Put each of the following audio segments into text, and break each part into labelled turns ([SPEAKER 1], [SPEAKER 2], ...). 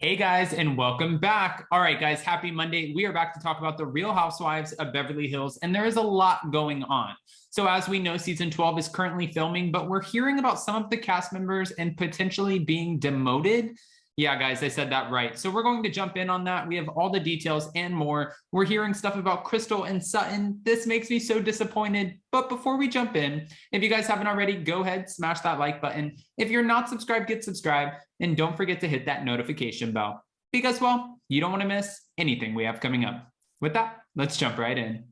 [SPEAKER 1] Hey guys, and welcome back. All right, guys, happy Monday. We are back to talk about the Real Housewives of Beverly Hills, and there is a lot going on. So, as we know, season 12 is currently filming, but we're hearing about some of the cast members and potentially being demoted. Yeah, guys, I said that right. So, we're going to jump in on that. We have all the details and more. We're hearing stuff about Crystal and Sutton. This makes me so disappointed. But before we jump in, if you guys haven't already, go ahead, smash that like button. If you're not subscribed, get subscribed. And don't forget to hit that notification bell because, well, you don't want to miss anything we have coming up. With that, let's jump right in.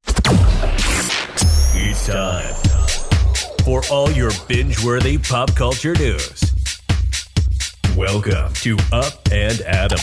[SPEAKER 2] It's time for all your binge-worthy pop culture news. Welcome to Up and Adam.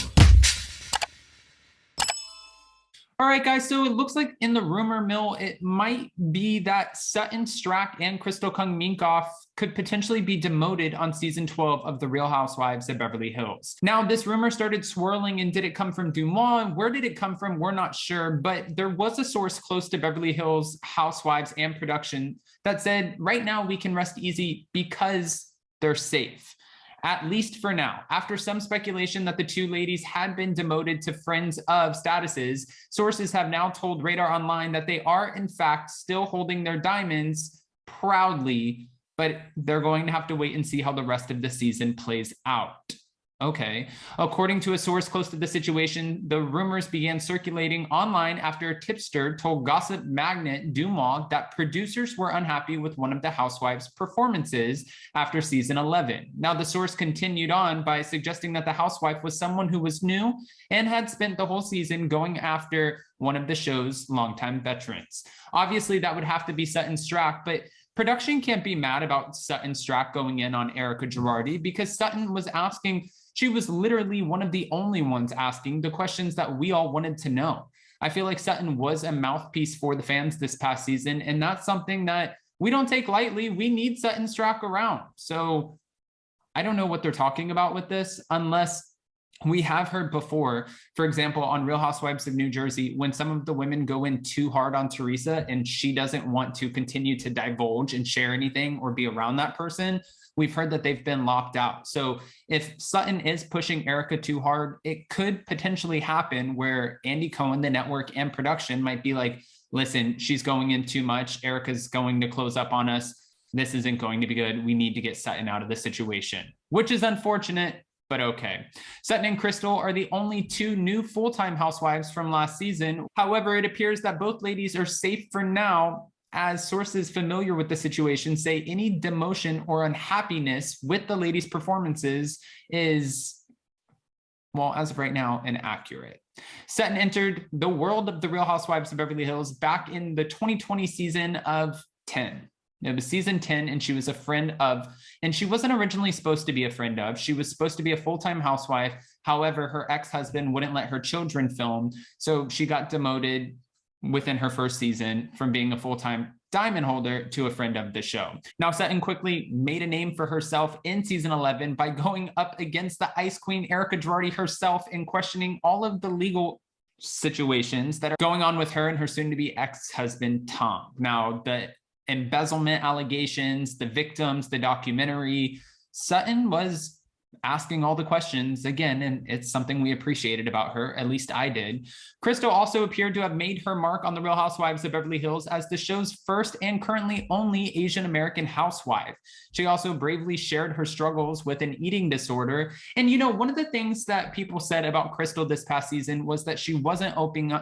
[SPEAKER 1] All right, guys, so it looks like in the rumor mill, it might be that Sutton, Stracke, and Crystal Kung Minkoff could potentially be demoted on season 12 of The Real Housewives of Beverly Hills. Now, this rumor started swirling, and did it come from DeuxMoi? Where did it come from? We're not sure, but there was a source close to Beverly Hills Housewives and production that said, right now we can rest easy because they're safe. At least for now. After some speculation that the two ladies had been demoted to friends of statuses, sources have now told Radar Online that they are in fact still holding their diamonds proudly, but they're going to have to wait and see how the rest of the season plays out. Okay. According to a source close to the situation, the rumors began circulating online after a tipster told gossip magnate DeuxMoi that producers were unhappy with one of the housewives' performances after season 11. Now, the source continued on by suggesting that the housewife was someone who was new and had spent the whole season going after one of the show's longtime veterans. Obviously, that would have to be Sutton Stracke, but production can't be mad about Sutton Stracke going in on Erica Girardi because Sutton was asking. She was literally one of the only ones asking the questions that we all wanted to know. I feel like Sutton was a mouthpiece for the fans this past season, and that's something that we don't take lightly. We need Sutton Stracke around. So I don't know what they're talking about with this, unless we have heard before, for example, on Real Housewives of New Jersey, when some of the women go in too hard on Teresa and she doesn't want to continue to divulge and share anything or be around that person, we've heard that they've been locked out. So if Sutton is pushing Erica too hard, it could potentially happen where Andy Cohen, the network, and production might be like, listen, she's going in too much. Erica's going to close up on us. This isn't going to be good. We need to get Sutton out of the situation, which is unfortunate, but okay. Sutton and Crystal are the only two new full-time housewives from last season. However, it appears that both ladies are safe for now, as sources familiar with the situation say any demotion or unhappiness with the ladies' performances is, well, as of right now, inaccurate. Sutton entered the world of The Real Housewives of Beverly Hills back in the 2020 season of 10. It was season 10, and she was a friend of, and she wasn't originally supposed to be a friend of, she was supposed to be a full-time housewife. However, her ex-husband wouldn't let her children film, so she got demoted within her first season from being a full-time diamond holder to a friend of the show. Now, Sutton quickly made a name for herself in season 11 by going up against the Ice Queen Erica Girardi herself and questioning all of the legal situations that are going on with her and her soon-to-be ex-husband, Tom. Now, the embezzlement allegations, the victims, the documentary, Sutton was asking all the questions again, and it's something we appreciated about her. At least I did. Crystal also appeared to have made her mark on The Real Housewives of Beverly Hills as the show's first and currently only Asian American housewife. She also bravely shared her struggles with an eating disorder. And you know, one of the things that people said about Crystal this past season was that she wasn't opening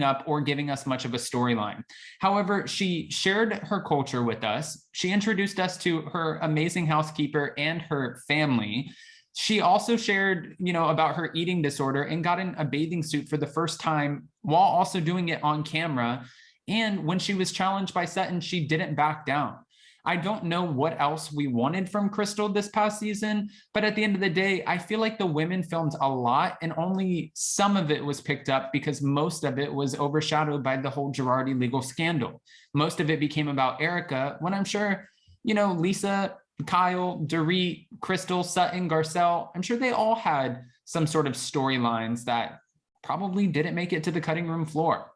[SPEAKER 1] up or giving us much of a storyline. However, she shared her culture with us. She introduced us to her amazing housekeeper and her family. She also shared, about her eating disorder and got in a bathing suit for the first time while also doing it on camera. And when she was challenged by Sutton, she didn't back down. I don't know what else we wanted from Crystal this past season, but at the end of the day, I feel like the women filmed a lot and only some of it was picked up because most of it was overshadowed by the whole Girardi legal scandal. Most of it became about Erica, when I'm sure, Lisa, Kyle, Dorit, Crystal, Sutton, Garcelle, I'm sure they all had some sort of storylines that probably didn't make it to the cutting room floor.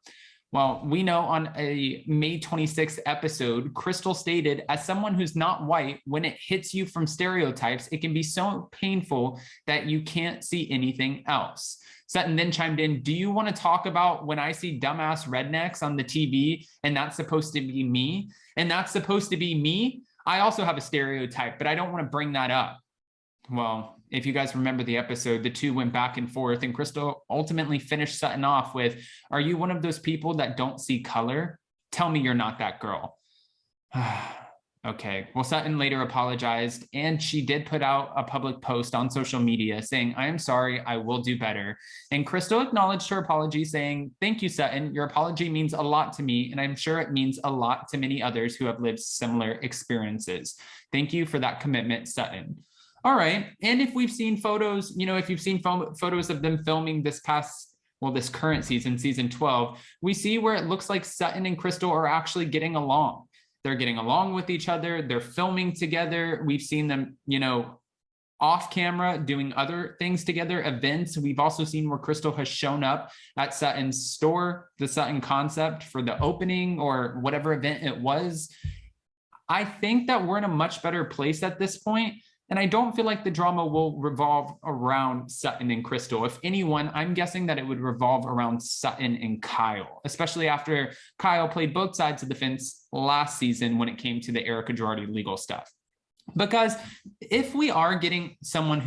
[SPEAKER 1] Well, we know on a May 26th episode, Crystal stated, as someone who's not white, when it hits you from stereotypes, it can be so painful that you can't see anything else. Sutton then chimed in, do you want to talk about when I see dumbass rednecks on the TV and that's supposed to be me? And that's supposed to be me? I also have a stereotype, but I don't want to bring that up. Well, if you guys remember the episode, the two went back and forth, and Crystal ultimately finished Sutton off with, are you one of those people that don't see color? Tell me you're not that girl. Okay, well, Sutton later apologized, and she did put out a public post on social media saying, I am sorry, I will do better. And Crystal acknowledged her apology, saying, thank you, Sutton. Your apology means a lot to me, and I'm sure it means a lot to many others who have lived similar experiences. Thank you for that commitment, Sutton. All right, and if we've seen photos, if you've seen photos of them filming this current season, season 12, we see where it looks like Sutton and Crystal are actually getting along. They're getting along with each other. They're filming together. We've seen them, off camera doing other things together, events. We've also seen where Crystal has shown up at Sutton's store, the Sutton Concept, for the opening or whatever event it was. I think that we're in a much better place at this point. And I don't feel like the drama will revolve around Sutton and Crystal. If anyone, I'm guessing that it would revolve around Sutton and Kyle, especially after Kyle played both sides of the fence last season when it came to the Erica Girardi legal stuff. Because if we are getting someone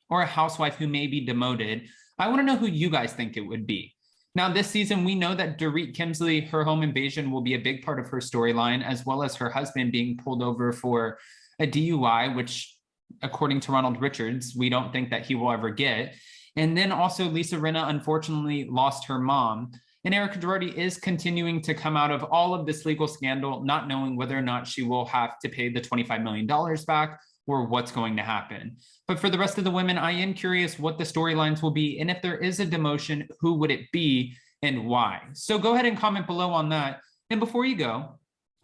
[SPEAKER 1] or a housewife who may be demoted, I want to know who you guys think it would be. Now, this season, we know that Dorit Kemsley, her home invasion will be a big part of her storyline, as well as her husband being pulled over for a DUI, which according to Ronald Richards, we don't think that he will ever get. And then also Lisa Rinna unfortunately lost her mom. And Erica Girardi is continuing to come out of all of this legal scandal, not knowing whether or not she will have to pay the $25 million back or what's going to happen. But for the rest of the women, I am curious what the storylines will be. And if there is a demotion, who would it be and why? So go ahead and comment below on that. And before you go,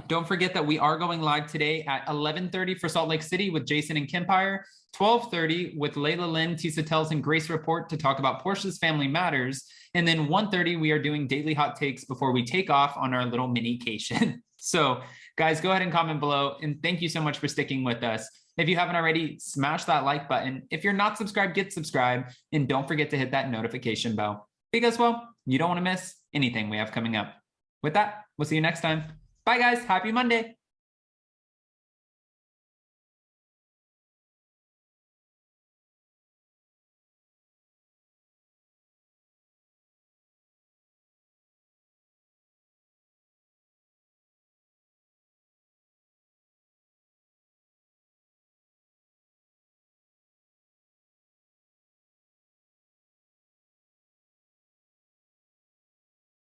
[SPEAKER 1] don't forget that we are going live today at 11:30 for Salt Lake City with Jason and Kempire, 12:30 with Layla Lynn, Tisa Tells, and Grace Report to talk about Portia's Family Matters. And then 1:30, we are doing daily hot takes before we take off on our little mini-cation. So guys, go ahead and comment below. And thank you so much for sticking with us. If you haven't already, smash that like button. If you're not subscribed, get subscribed. And don't forget to hit that notification bell because, well, you don't want to miss anything we have coming up. With that, we'll see you next time. Bye, guys. Happy Monday.